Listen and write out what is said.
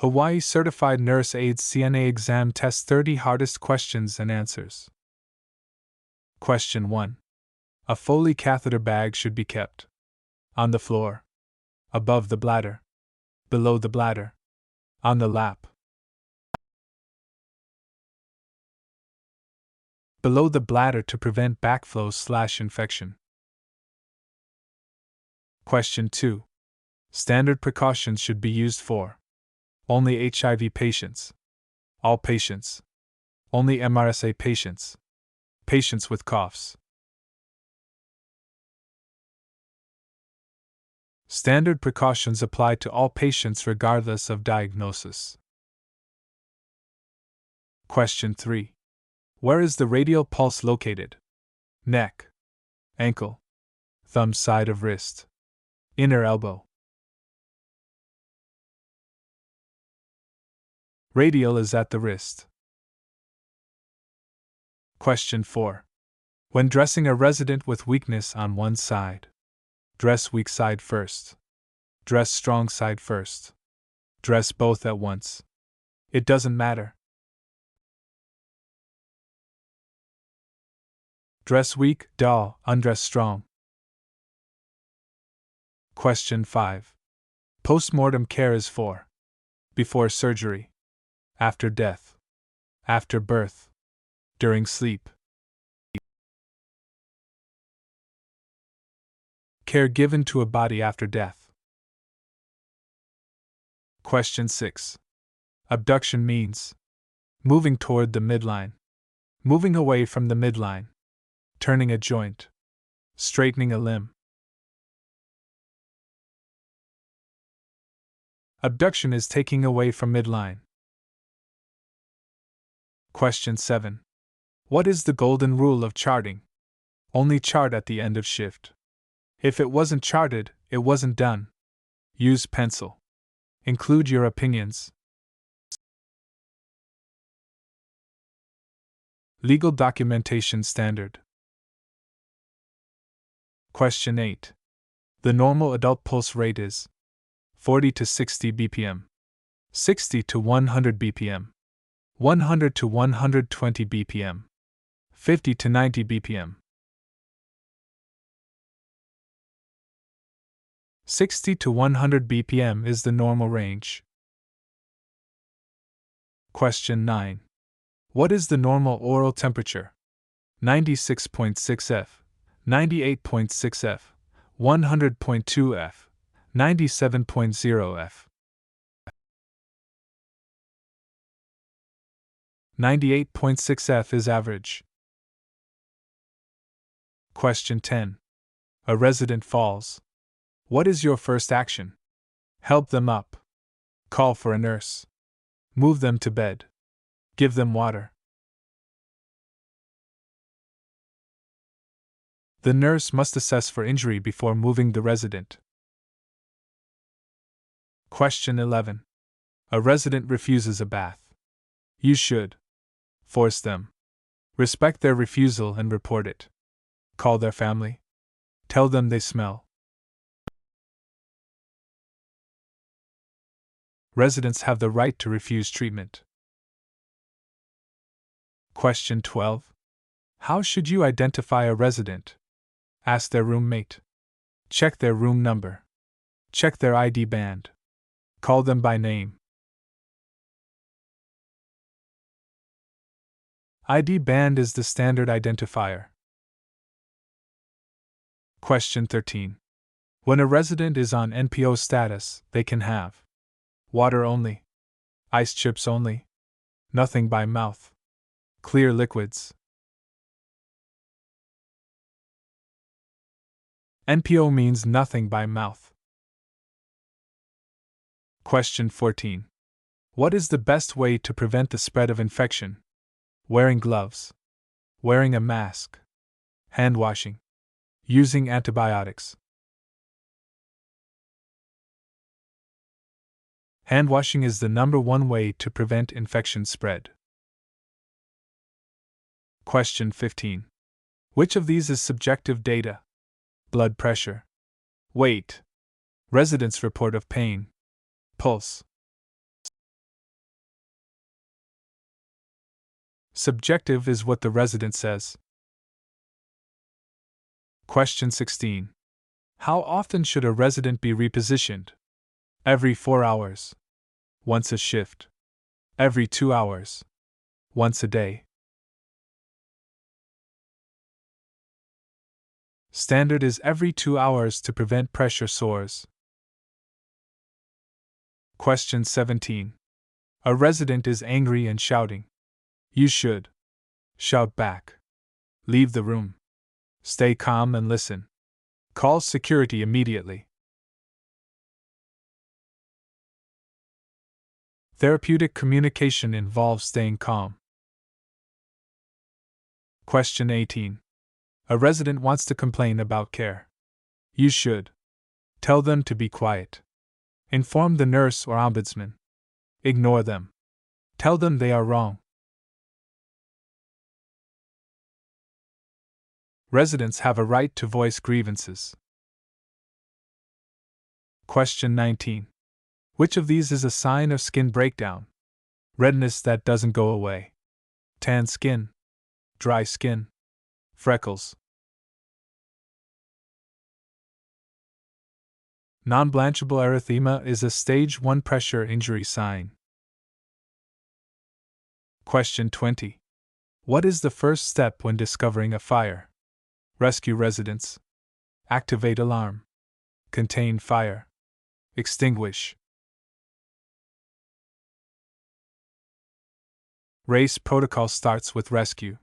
Hawaii Certified Nurse Aide CNA Exam Test 30 Hardest Questions and Answers. Question 1. A Foley catheter bag should be kept on the floor, above the bladder, below the bladder, on the lap, below the bladder to prevent backflow/infection. Question 2. Standard precautions should be used for only HIV patients, all patients, only MRSA patients, patients with coughs. Standard precautions apply to all patients regardless of diagnosis. Question 3. Where is the radial pulse located? Neck, ankle, thumb side of wrist, inner elbow. Radial is at the wrist. Question 4. When dressing a resident with weakness on one side, dress weak side first. Dress strong side first. Dress both at once. It doesn't matter. Dress weak, dull, undress strong. Question 5. Postmortem care is for before surgery, after death, after birth, during sleep. Care given to a body after death. Question 6. Abduction means moving toward the midline, moving away from the midline, turning a joint, straightening a limb. Abduction is taking away from midline. Question 7. What is the golden rule of charting? Only chart at the end of shift. If it wasn't charted, it wasn't done. Use pencil. Include your opinions. Legal documentation standard. Question 8. The normal adult pulse rate is 40 to 60 bpm, 60 to 100 bpm, 100 to 120 bpm, 50 to 90 bpm. 60 to 100 bpm is the normal range. Question 9. What is the normal oral temperature? 96.6 F, 98.6 F, 100.2 F, 97.0 F. 98.6 F is average. Question 10. A resident falls. What is your first action? Help them up. Call for a nurse. Move them to bed. Give them water. The nurse must assess for injury before moving the resident. Question 11. A resident refuses a bath. You should force them. Respect their refusal and report it. Call their family. Tell them they smell. Residents have the right to refuse treatment. Question 12. How should you identify a resident? Ask their roommate. Check their room number. Check their ID band. Call them by name. ID band is the standard identifier. Question 13. When a resident is on NPO status, they can have water only, ice chips only, nothing by mouth, clear liquids. NPO means nothing by mouth. Question 14. What is the best way to prevent the spread of infection? Wearing gloves, wearing a mask, hand washing, using antibiotics. Hand washing is the #1 way to prevent infection spread. Question 15. Which of these is subjective data? Blood pressure, weight, resident's report of pain, pulse. Subjective is what the resident says. Question 16. How often should a resident be repositioned? Every 4 hours. Once a shift. Every 2 hours. Once a day. Standard is every 2 hours to prevent pressure sores. Question 17. A resident is angry and shouting. You should shout back. Leave the room. Stay calm and listen. Call security immediately. Therapeutic communication involves staying calm. Question 18. A resident wants to complain about care. You should tell them to be quiet. Inform the nurse or ombudsman. Ignore them. Tell them they are wrong. Residents have a right to voice grievances. Question 19. Which of these is a sign of skin breakdown? Redness that doesn't go away. Tan skin. Dry skin. Freckles. Non-blanchable erythema is a stage 1 pressure injury sign. Question 20. What is the first step when discovering a fire? Rescue residents. Activate alarm. Contain fire. Extinguish. RACE protocol starts with rescue.